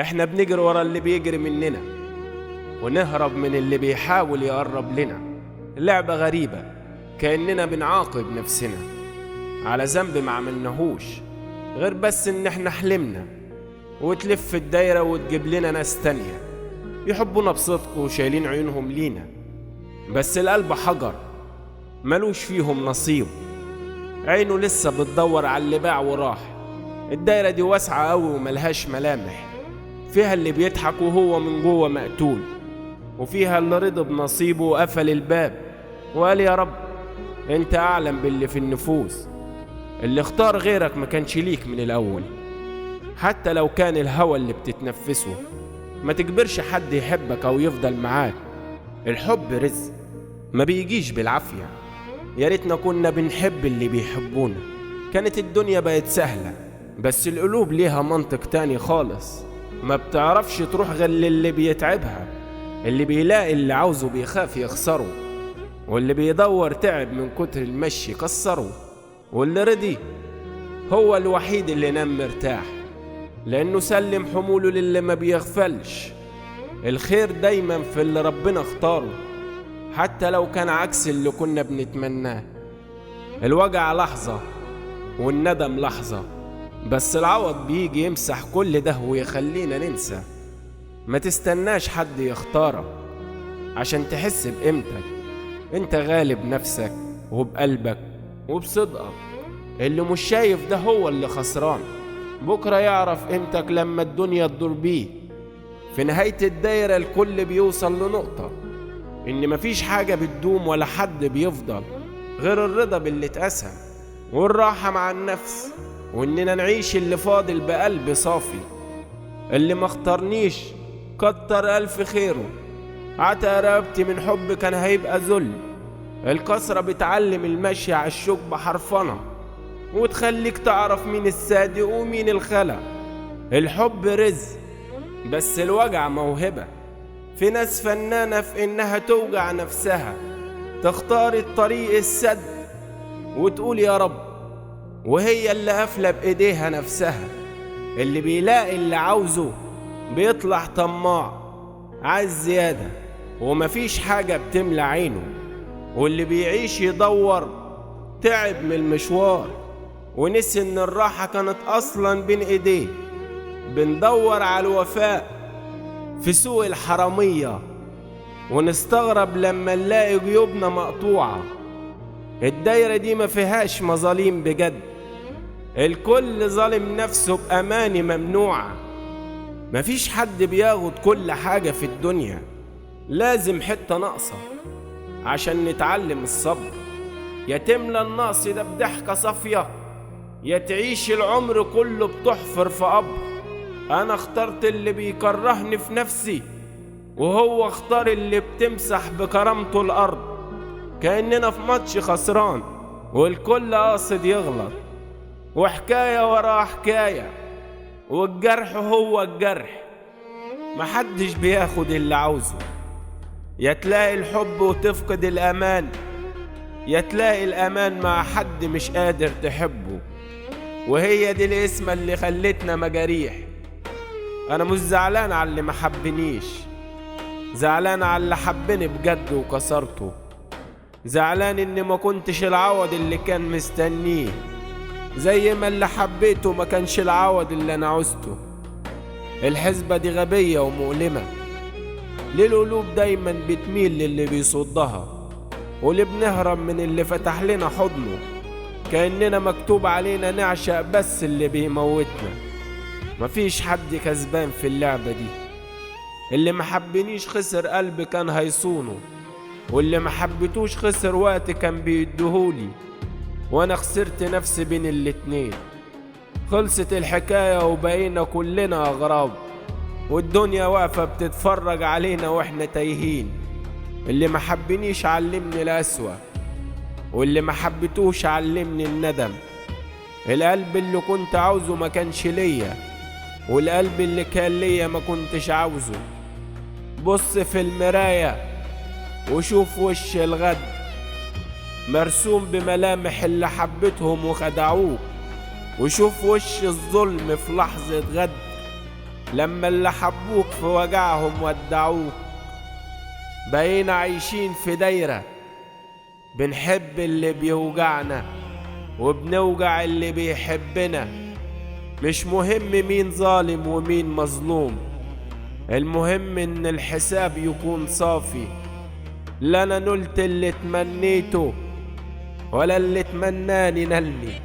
احنا بنجري ورا اللي بيجري مننا ونهرب من اللي بيحاول يقرب لنا. لعبة غريبة كأننا بنعاقب نفسنا على ذنب ما عملناهوش غير بس ان احنا حلمنا، وتلف الدايرة وتجيب لنا ناس تانية يحبونا بصدق وشايلين عيونهم لينا، بس القلب حجر ملوش فيهم نصيب، عينه لسه بتدور على اللي باع وراح. الدايرة دي واسعة قوي وملهاش ملامح، فيها اللي بيضحك وهو من جوه مقتول، وفيها اللي رضى بنصيبه وقفل الباب وقال يا رب انت اعلم باللي في النفوس. اللي اختار غيرك ما كانش ليك من الاول، حتى لو كان الهوى اللي بتتنفسه. ما تجبرش حد يحبك او يفضل معاك، الحب رزق ما بيجيش بالعافية. يا ريتنا كنا بنحب اللي بيحبونا، كانت الدنيا بقت سهلة. بس القلوب ليها منطق تاني خالص، ما بتعرفش تروح غير اللي بيتعبها. اللي بيلاقي اللي عاوزه بيخاف يخسره، واللي بيدور تعب من كتر المشي كسره، واللي رضي هو الوحيد اللي نام مرتاح، لأنه سلم حموله للي ما بيغفلش. الخير دايما في اللي ربنا اختاره، حتى لو كان عكس اللي كنا بنتمناه. الوجع لحظة والندم لحظة، بس العوض بيجي يمسح كل ده ويخلينا ننسى. ما تستناش حد يختارك عشان تحس بقيمتك، انت غالب نفسك وبقلبك وبصدقك. اللي مش شايف ده هو اللي خسران، بكرة يعرف قيمتك لما الدنيا تدور بيه. في نهاية الدايرة الكل بيوصل لنقطة ان مفيش حاجة بتدوم ولا حد بيفضل غير الرضا باللي اتقسم والراحة مع النفس، واننا نعيش اللي فاضل بقلب صافي. اللي ما اختارنيش كتر الف خيره، عتق رقبتي من حب كان هيبقى ذل. الكسرة بتعلم المشي على الشوك بحرفنة، وتخليك تعرف مين الصادق ومين الخلق. الحب رزق بس الوجع موهبة، في ناس فنانة في انها توجع نفسها، تختار الطريق السد وتقول يا رب، وهي اللي قافلة بايديها نفسها. اللي بيلاقي اللي عاوزه بيطلع طماع، عايز زيادة ومفيش حاجة بتملى عينه. واللي بيعيش يدور تعب من المشوار، ونسي ان الراحة كانت اصلا بين ايديه. بندور على الوفاء في سوق الحرامية، ونستغرب لما نلاقي جيوبنا مقطوعة. الدايرة دي ما فيهاش مظاليم بجد، الكل ظالم نفسه بأماني ممنوعة. مفيش حد بياخد كل حاجة في الدنيا، لازم حتة ناقصة عشان نتعلم الصبر. يا تملى النقص ده بضحكة صافية، يا تعيش العمر كله بتحفر في قبر. أنا اخترت اللي بيكرهني في نفسي، وهو اختار اللي بتمسح بكرامته الأرض. كأننا في ماتش خسران والكل قاصد يغلط، وحكاية ورا حكاية، والجرح هو الجرح. محدش بياخد اللي عاوزه، يا تلاقي الحب وتفقد الأمان، يا تلاقي الأمان مع حد مش قادر تحبه. وهي دي الاسمة اللي خلتنا مجاريح. أنا مش زعلان على اللي محبنيش، زعلان على اللي حبني بجد وكسرته. زعلان إني ما كنتش العوض اللي كان مستنيه، زي ما اللي حبيته ما كانش العوض اللي أنا عوزته. الحسبة دي غبية ومؤلمة، ليه القلوب دايما بتميل للي بيصدها، واللي بنهرب من اللي فتح لنا حضنه. كأننا مكتوب علينا نعشق بس اللي بيموتنا. مفيش حد كسبان في اللعبة دي، اللي محبنيش خسر قلب كان هيصونه، واللي محبتوش خسر وقت كان بيدهولي، وانا خسرت نفسي بين الاتنين. خلصت الحكاية وبقينا كلنا أغراب، والدنيا واقفة بتتفرج علينا واحنا تايهين. اللي محبنيش علمني القسوة، واللي محبتوش علمني الندم. القلب اللي كنت عاوزه ما كانش ليا، والقلب اللي كان ليا ما كنتش عاوزه. بص في المراية وشوف وش الغد، مرسوم بملامح اللي حبتهم وخدعوك. وشوف وش الظلم في لحظة غد، لما اللي حبوك في وجعهم ودعوك. بقينا عايشين في دايرة بنحب اللي بيوجعنا وبنوجع اللي بيحبنا. مش مهم مين ظالم ومين مظلوم، المهم ان الحساب يكون صافي. لا انا نلت اللي تمنيته ولا اللي تمناني نلني.